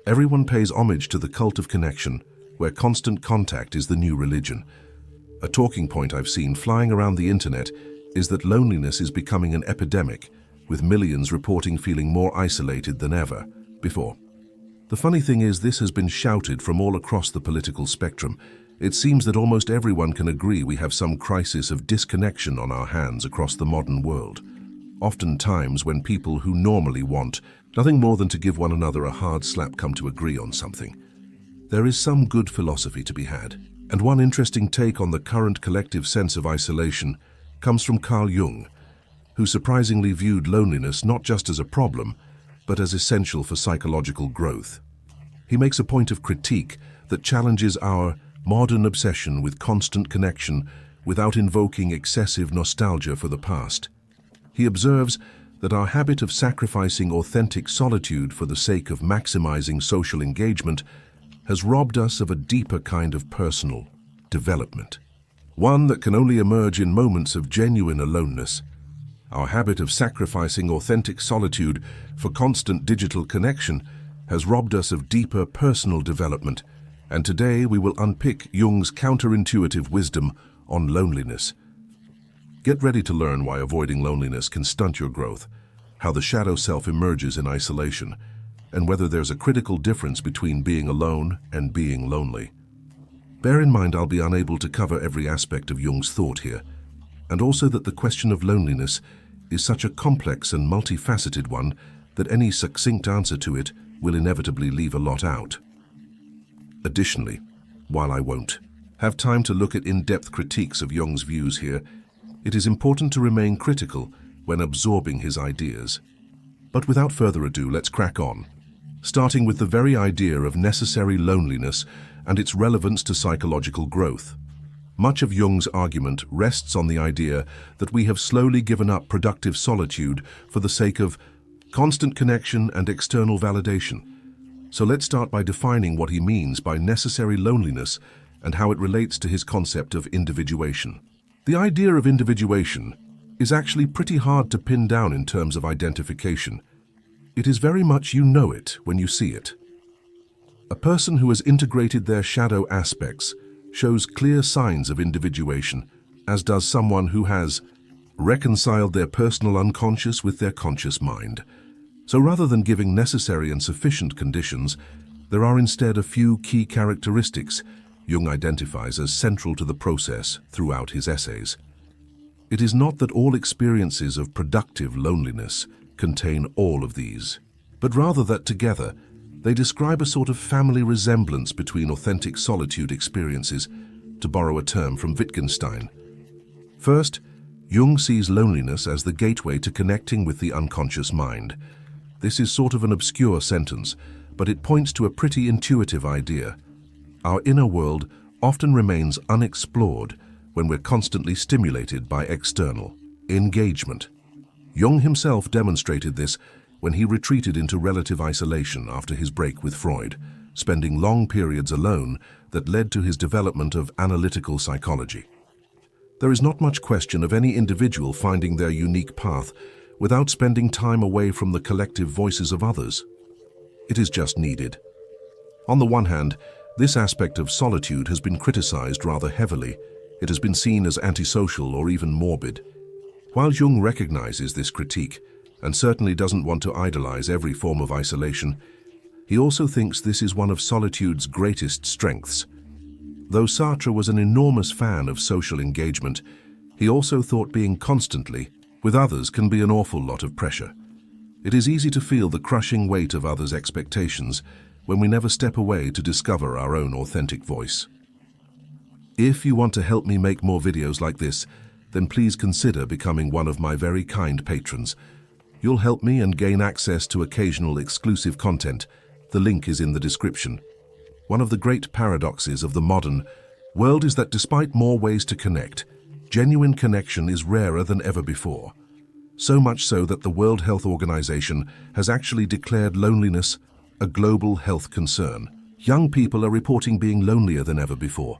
Everyone pays homage to the cult of connection, where constant contact is the new religion. A talking point I've seen flying around the internet is that loneliness is becoming an epidemic, with millions reporting feeling more isolated than ever before. The funny thing is, this has been shouted from all across the political spectrum. It seems that almost everyone can agree we have some crisis of disconnection on our hands across the modern world. Oftentimes, when people who normally want nothing more than to give one another a hard slap come to agree on something, there is some good philosophy to be had. And one interesting take on the current collective sense of isolation comes from Carl Jung, who surprisingly viewed loneliness not just as a problem, but as essential for psychological growth. He makes a point of critique that challenges our modern obsession with constant connection without invoking excessive nostalgia for the past. He observes that our habit of sacrificing authentic solitude for the sake of maximizing social engagement has robbed us of a deeper kind of personal development, one that can only emerge in moments of genuine aloneness. Our habit of sacrificing authentic solitude for constant digital connection has robbed us of deeper personal development, and today we will unpick Jung's counterintuitive wisdom on loneliness. Get ready to learn why avoiding loneliness can stunt your growth, how the shadow self emerges in isolation, and whether there's a critical difference between being alone and being lonely. Bear in mind I'll be unable to cover every aspect of Jung's thought here, and also that the question of loneliness is such a complex and multifaceted one that any succinct answer to it will inevitably leave a lot out. Additionally, while I won't have time to look at in-depth critiques of Jung's views here, it is important to remain critical when absorbing his ideas. But without further ado, let's crack on, starting with the very idea of necessary loneliness and its relevance to psychological growth. Much of Jung's argument rests on the idea that we have slowly given up productive solitude for the sake of constant connection and external validation. So let's start by defining what he means by necessary loneliness and how it relates to his concept of individuation. The idea of individuation is actually pretty hard to pin down in terms of identification. It is very much you know it when you see it. A person who has integrated their shadow aspects shows clear signs of individuation, as does someone who has reconciled their personal unconscious with their conscious mind. So rather than giving necessary and sufficient conditions, there are instead a few key characteristics Jung identifies as central to the process throughout his essays. It is not that all experiences of productive loneliness contain all of these, but rather that together they describe a sort of family resemblance between authentic solitude experiences, to borrow a term from Wittgenstein. First, Jung sees loneliness as the gateway to connecting with the unconscious mind. This is sort of an obscure sentence, but it points to a pretty intuitive idea. Our inner world often remains unexplored when we're constantly stimulated by external engagement. Jung himself demonstrated this when he retreated into relative isolation after his break with Freud, spending long periods alone that led to his development of analytical psychology. There is not much question of any individual finding their unique path without spending time away from the collective voices of others. It is just needed. On the one hand, this aspect of solitude has been criticized rather heavily. It has been seen as antisocial or even morbid. While Jung recognizes this critique, and certainly doesn't want to idolize every form of isolation, he also thinks this is one of solitude's greatest strengths. Though Sartre was an enormous fan of social engagement, he also thought being constantly with others can be an awful lot of pressure. It is easy to feel the crushing weight of others' expectations when we never step away to discover our own authentic voice. If you want to help me make more videos like this, then please consider becoming one of my very kind patrons. You'll help me and gain access to occasional exclusive content. The link is in the description. One of the great paradoxes of the modern world is that despite more ways to connect, genuine connection is rarer than ever before. So much so that the World Health Organization has actually declared loneliness a global health concern. Young people are reporting being lonelier than ever before,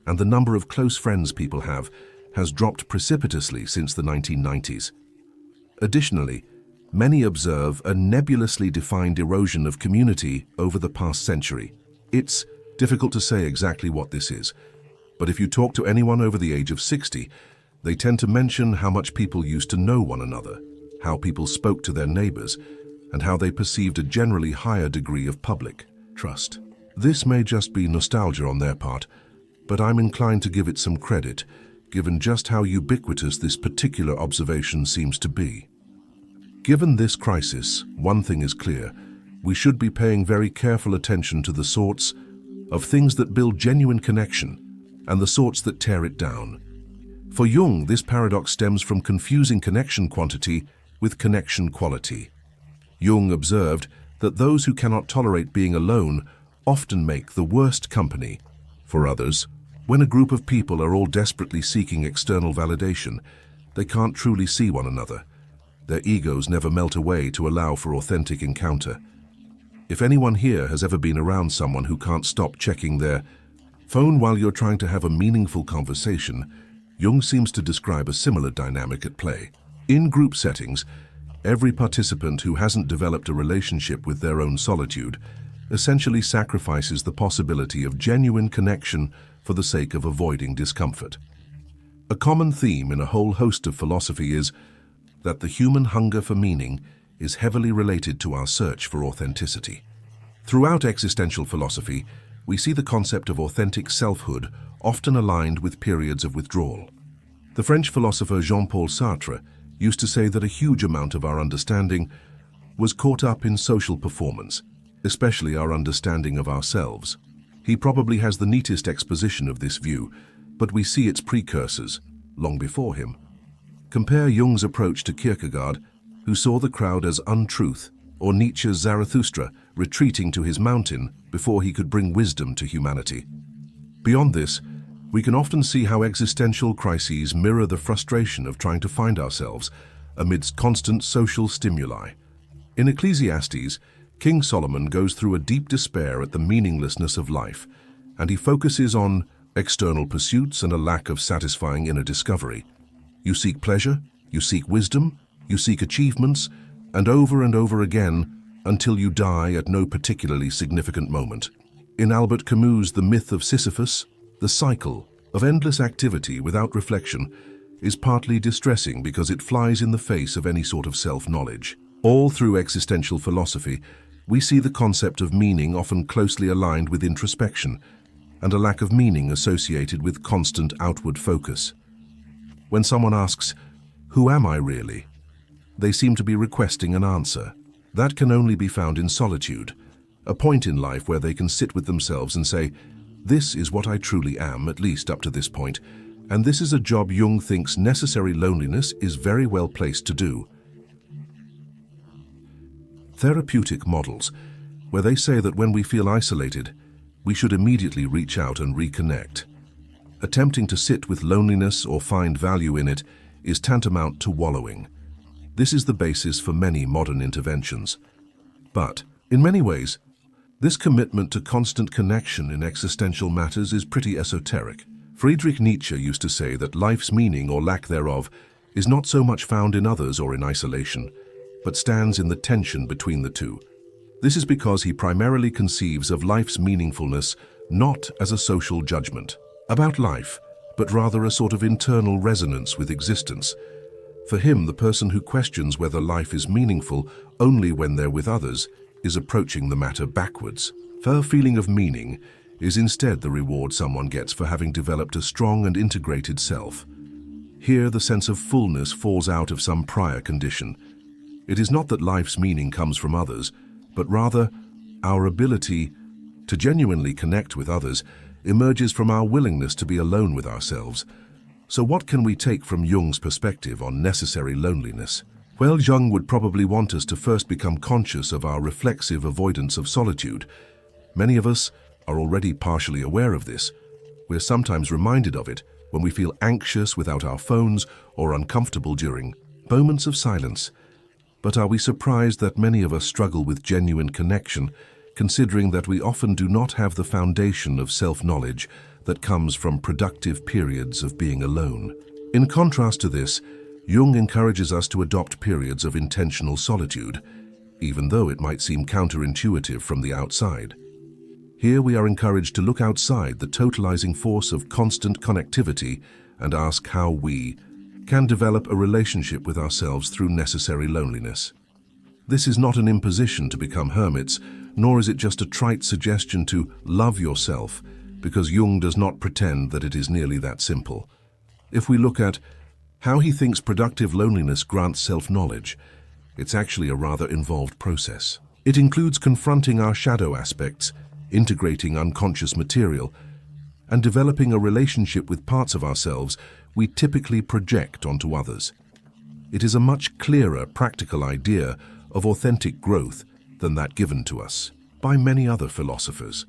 and the number of close friends people have has dropped precipitously since the 1990s. Additionally, Many observe a nebulously defined erosion of community over the past century. It's difficult to say exactly what this is, but if you talk to anyone over the age of 60, they tend to mention how much people used to know one another, how people spoke to their neighbors, and how they perceived a generally higher degree of public trust. This may just be nostalgia on their part, but I'm inclined to give it some credit, given just how ubiquitous this particular observation seems to be. Given this crisis, one thing is clear: we should be paying very careful attention to the sorts of things that build genuine connection and the sorts that tear it down. For Jung, this paradox stems from confusing connection quantity with connection quality. Jung observed that those who cannot tolerate being alone often make the worst company. For others, when a group of people are all desperately seeking external validation, they can't truly see one another. Their egos never melt away to allow for authentic encounter. If anyone here has ever been around someone who can't stop checking their phone while you're trying to have a meaningful conversation, Jung seems to describe a similar dynamic at play. In group settings, every participant who hasn't developed a relationship with their own solitude essentially sacrifices the possibility of genuine connection for the sake of avoiding discomfort. A common theme in a whole host of philosophy is that the human hunger for meaning is heavily related to our search for authenticity. Throughout existential philosophy, we see the concept of authentic selfhood often aligned with periods of withdrawal. The French philosopher Jean-Paul Sartre used to say that a huge amount of our understanding was caught up in social performance, especially our understanding of ourselves. He probably has the neatest exposition of this view, but we see its precursors long before him. Compare Jung's approach to Kierkegaard, who saw the crowd as untruth, or Nietzsche's Zarathustra retreating to his mountain before he could bring wisdom to humanity. Beyond this, we can often see how existential crises mirror the frustration of trying to find ourselves amidst constant social stimuli. In Ecclesiastes, King Solomon goes through a deep despair at the meaninglessness of life, and he focuses on external pursuits and a lack of satisfying inner discovery. You seek pleasure, you seek wisdom, you seek achievements, and over again until you die at no particularly significant moment. In Albert Camus' The Myth of Sisyphus, the cycle of endless activity without reflection is partly distressing because it flies in the face of any sort of self-knowledge. All through existential philosophy, we see the concept of meaning often closely aligned with introspection, and a lack of meaning associated with constant outward focus. When someone asks, "Who am I really?" they seem to be requesting an answer. That can only be found in solitude, a point in life where they can sit with themselves and say, "This is what I truly am, at least up to this point, and this is a job Jung thinks necessary loneliness is very well placed to do." Therapeutic models, where they say that when we feel isolated, we should immediately reach out and reconnect. Attempting to sit with loneliness or find value in it is tantamount to wallowing. This is the basis for many modern interventions. But, in many ways, this commitment to constant connection in existential matters is pretty esoteric. Friedrich Nietzsche used to say that life's meaning or lack thereof is not so much found in others or in isolation, but stands in the tension between the two. This is because he primarily conceives of life's meaningfulness not as a social judgment about life, but rather a sort of internal resonance with existence. For him, the person who questions whether life is meaningful only when they're with others is approaching the matter backwards. Their feeling of meaning is instead the reward someone gets for having developed a strong and integrated self. Here, the sense of fullness falls out of some prior condition. It is not that life's meaning comes from others, but rather our ability to genuinely connect with others emerges from our willingness to be alone with ourselves. So what can we take from Jung's perspective on necessary loneliness? Well, Jung would probably want us to first become conscious of our reflexive avoidance of solitude. Many of us are already partially aware of this. We're sometimes reminded of it when we feel anxious without our phones or uncomfortable during moments of silence. But are we surprised that many of us struggle with genuine connection, considering that we often do not have the foundation of self-knowledge that comes from productive periods of being alone? In contrast to this, Jung encourages us to adopt periods of intentional solitude, even though it might seem counterintuitive from the outside. Here we are encouraged to look outside the totalizing force of constant connectivity and ask how we can develop a relationship with ourselves through necessary loneliness. This is not an imposition to become hermits, nor is it just a trite suggestion to love yourself, because Jung does not pretend that it is nearly that simple. If we look at how he thinks productive loneliness grants self-knowledge, it's actually a rather involved process. It includes confronting our shadow aspects, integrating unconscious material, and developing a relationship with parts of ourselves we typically project onto others. It is a much clearer, practical idea of authentic growth than that given to us by many other philosophers.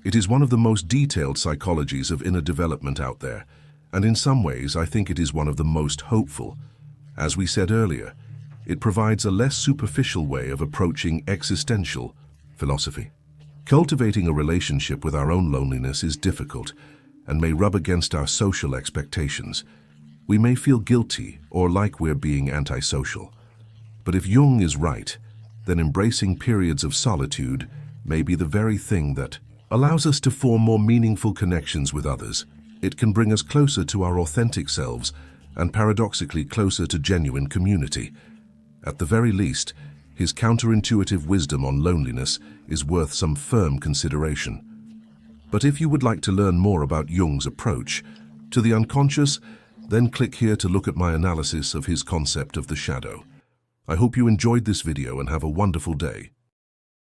It is one of the most detailed psychologies of inner development out there, and in some ways I think it is one of the most hopeful. As we said earlier, it provides a less superficial way of approaching existential philosophy. Cultivating a relationship with our own loneliness is difficult and may rub against our social expectations. We may feel guilty or like we're being antisocial. But if Jung is right, then embracing periods of solitude may be the very thing that allows us to form more meaningful connections with others. It can bring us closer to our authentic selves and paradoxically closer to genuine community. At the very least, his counterintuitive wisdom on loneliness is worth some firm consideration. But if you would like to learn more about Jung's approach to the unconscious, then click here to look at my analysis of his concept of the shadow. I hope you enjoyed this video and have a wonderful day.